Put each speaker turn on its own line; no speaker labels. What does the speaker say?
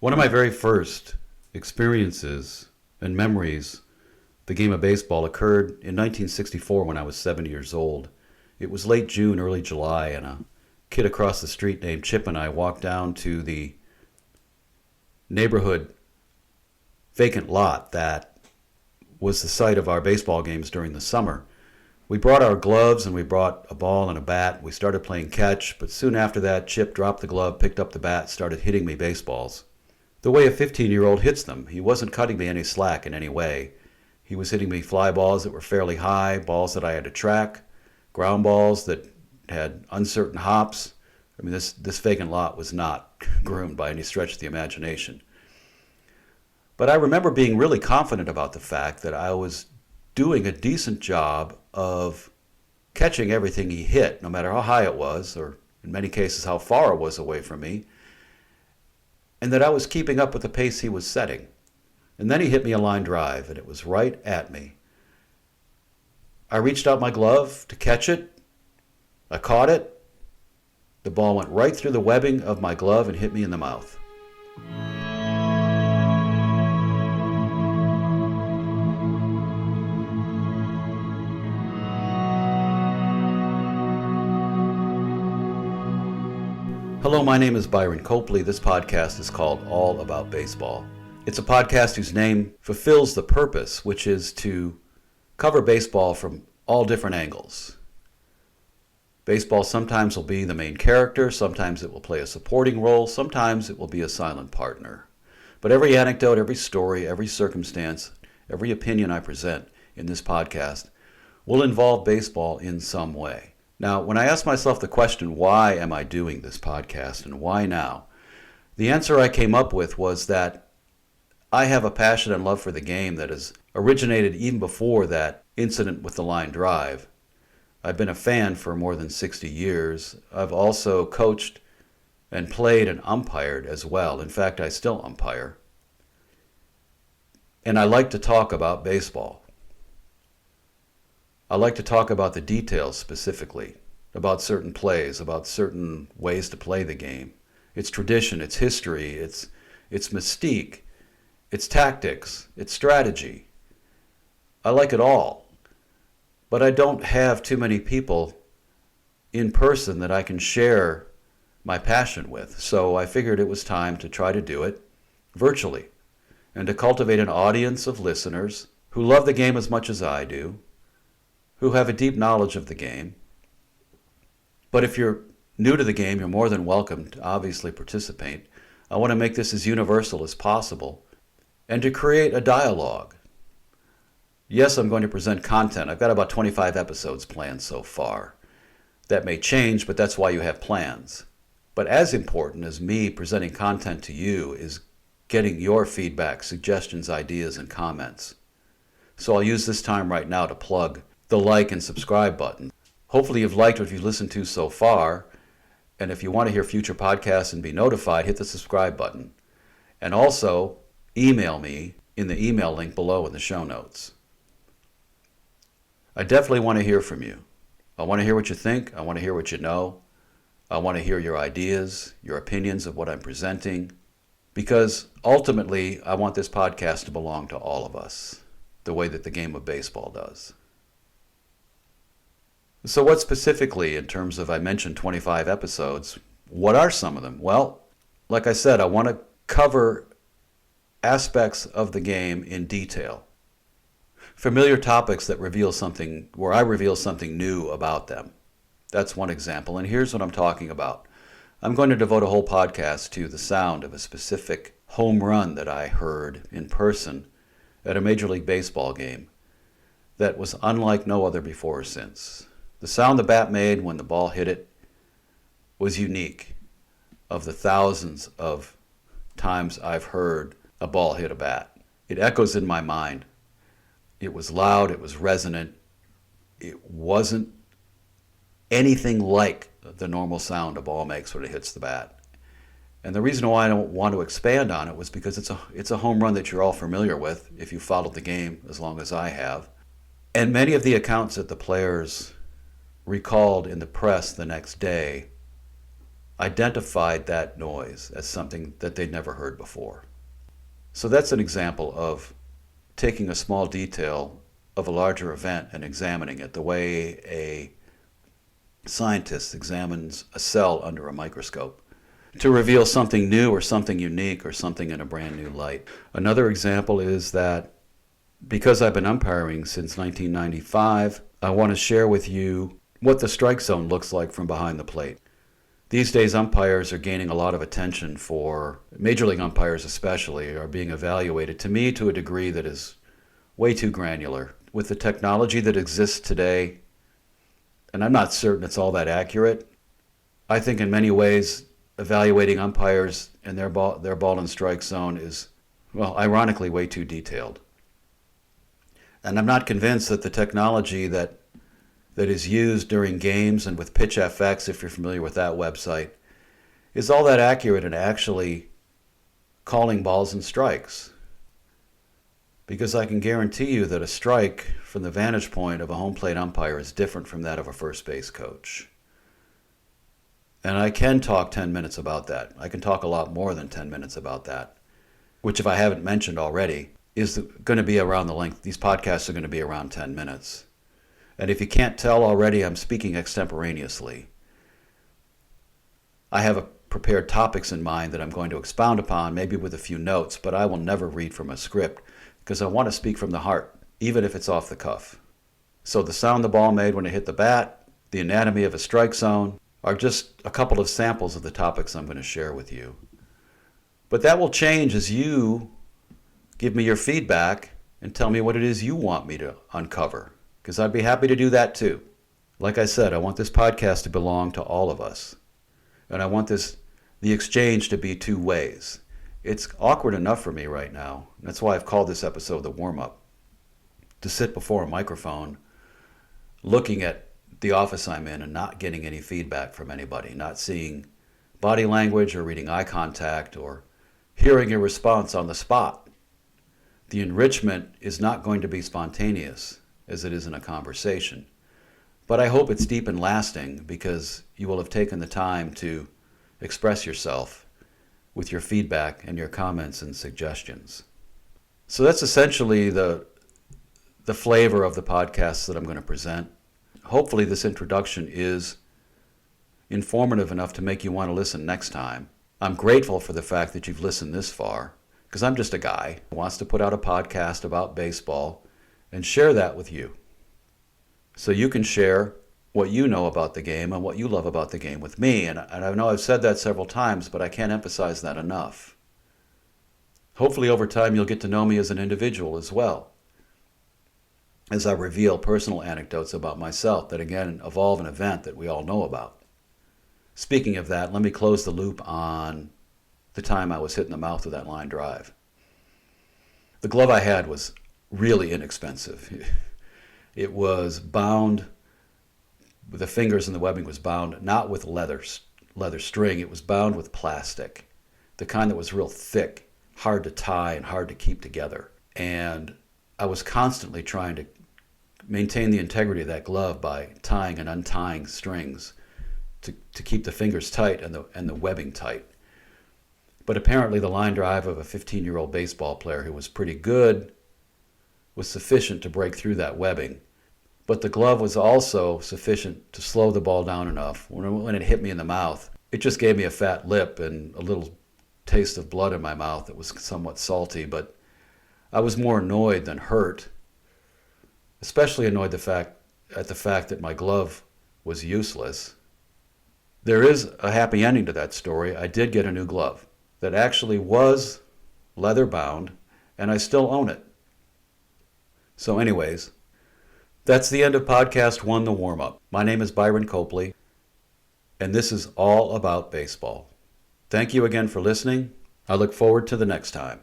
One of my very first experiences and memories, the game of baseball, occurred in 1964 when I was 7 years old. It was late June, early July, and a kid across the street named Chip and I walked down to the neighborhood vacant lot that was the site of our baseball games during the summer. We brought our gloves and we brought a ball and a bat. We started playing catch, but soon after that, Chip dropped the glove, picked up the bat, started hitting me baseballs. The way a 15-year-old hits them. He wasn't cutting me any slack in any way. He was hitting me fly balls that were fairly high, balls that I had to track, ground balls that had uncertain hops. I mean, this vacant lot was not groomed by any stretch of the imagination. But I remember being really confident about the fact that I was doing a decent job of catching everything he hit, no matter how high it was, or in many cases how far it was away from me, and that I was keeping up with the pace he was setting. And then he hit me a line drive, and it was right at me. I reached out my glove to catch it. I caught it. The ball went right through the webbing of my glove and hit me in the mouth. Hello, my name is Byron Copley. This podcast is called All About Baseball. It's a podcast whose name fulfills the purpose, which is to cover baseball from all different angles. Baseball sometimes will be the main character, sometimes it will play a supporting role, sometimes it will be a silent partner. But every anecdote, every story, every circumstance, every opinion I present in this podcast will involve baseball in some way. Now, when I ask myself the question, why am I doing this podcast and why now? The answer I came up with was that I have a passion and love for the game that has originated even before that incident with the line drive. I've been a fan for more than 60 years. I've also coached and played and umpired as well. In fact, I still umpire. And I like to talk about baseball. I like to talk about the details specifically, about certain plays, about certain ways to play the game. Its tradition, its history, its mystique, its tactics, its strategy. I like it all. But I don't have too many people in person that I can share my passion with. So I figured it was time to try to do it virtually and to cultivate an audience of listeners who love the game as much as I do, who have a deep knowledge of the game. But if you're new to the game, you're more than welcome to obviously participate. I want to make this as universal as possible and to create a dialogue. Yes, I'm going to present content. I've got about 25 episodes planned so far. That may change, but that's why you have plans. But as important as me presenting content to you is getting your feedback, suggestions, ideas, and comments. So I'll use this time right now to plug the like and subscribe button. Hopefully you've liked what you've listened to so far, and if you want to hear future podcasts and be notified, hit the subscribe button. And also, email me in the email link below in the show notes. I definitely want to hear from you. I want to hear what you think. I want to hear what you know. I want to hear your ideas, your opinions of what I'm presenting, because ultimately I want this podcast to belong to all of us, the way that the game of baseball does. So what specifically, in terms of, I mentioned 25 episodes, what are some of them? Well, like I said, I want to cover aspects of the game in detail. Familiar topics that reveal something, where I reveal something new about them. That's one example, and here's what I'm talking about. I'm going to devote a whole podcast to the sound of a specific home run that I heard in person at a Major League Baseball game that was unlike no other before or since. The sound the bat made when the ball hit it was unique. Of the thousands of times I've heard a ball hit a bat, it echoes in my mind. It was loud, it was resonant. It wasn't anything like the normal sound a ball makes when it hits the bat. And the reason why I don't want to expand on it was because it's a home run that you're all familiar with if you followed the game as long as I have. And many of the accounts that the players recalled in the press the next day identified that noise as something that they'd never heard before. So that's an example of taking a small detail of a larger event and examining it the way a scientist examines a cell under a microscope to reveal something new or something unique or something in a brand new light. Another example is that because I've been umpiring since 1995, I want to share with you what the strike zone looks like from behind the plate. These days, umpires are gaining a lot of attention for, Major League umpires especially, are being evaluated, to me, to a degree that is way too granular. With the technology that exists today, and I'm not certain it's all that accurate, I think in many ways, evaluating umpires and their ball and strike zone is, well, ironically, way too detailed. And I'm not convinced that the technology that is used during games and with Pitch FX, if you're familiar with that website, is all that accurate in actually calling balls and strikes. Because I can guarantee you that a strike from the vantage point of a home plate umpire is different from that of a first base coach. And I can talk 10 minutes about that. I can talk a lot more than 10 minutes about that, which if I haven't mentioned already, is going to be around the length. These podcasts are going to be around 10 minutes. And if you can't tell already, I'm speaking extemporaneously. I have prepared topics in mind that I'm going to expound upon, maybe with a few notes, but I will never read from a script because I want to speak from the heart, even if it's off the cuff. So the sound the ball made when it hit the bat, the anatomy of a strike zone, are just a couple of samples of the topics I'm going to share with you. But that will change as you give me your feedback and tell me what it is you want me to uncover, because I'd be happy to do that too. Like I said, I want this podcast to belong to all of us. And I want the exchange to be two ways. It's awkward enough for me right now. That's why I've called this episode the Warmup. To sit before a microphone, looking at the office I'm in and not getting any feedback from anybody, not seeing body language or reading eye contact or hearing a response on the spot. The enrichment is not going to be spontaneous as it is in a conversation. But I hope it's deep and lasting because you will have taken the time to express yourself with your feedback and your comments and suggestions. So that's essentially the flavor of the podcast that I'm going to present. Hopefully this introduction is informative enough to make you want to listen next time. I'm grateful for the fact that you've listened this far, because I'm just a guy who wants to put out a podcast about baseball and share that with you. So you can share what you know about the game and what you love about the game with me. And I know I've said that several times, but I can't emphasize that enough. Hopefully over time you'll get to know me as an individual as well, as I reveal personal anecdotes about myself that again evolve an event that we all know about. Speaking of that, let me close the loop on the time I was hit in the mouth with that line drive. The glove I had was really inexpensive. It was bound, the fingers and the webbing was bound not with leather string, it was bound with plastic, the kind that was real thick, hard to tie and hard to keep together. And I was constantly trying to maintain the integrity of that glove by tying and untying strings to keep the fingers tight and the webbing tight. But apparently the line drive of a 15-year-old baseball player who was pretty good was sufficient to break through that webbing. But the glove was also sufficient to slow the ball down enough. When it hit me in the mouth, it just gave me a fat lip and a little taste of blood in my mouth that was somewhat salty. But I was more annoyed than hurt, especially annoyed at the fact that my glove was useless. There is a happy ending to that story. I did get a new glove that actually was leather bound, and I still own it. So anyways, that's the end of podcast 1, The Warm-Up. My name is Byron Copley, and this is all about baseball. Thank you again for listening. I look forward to the next time.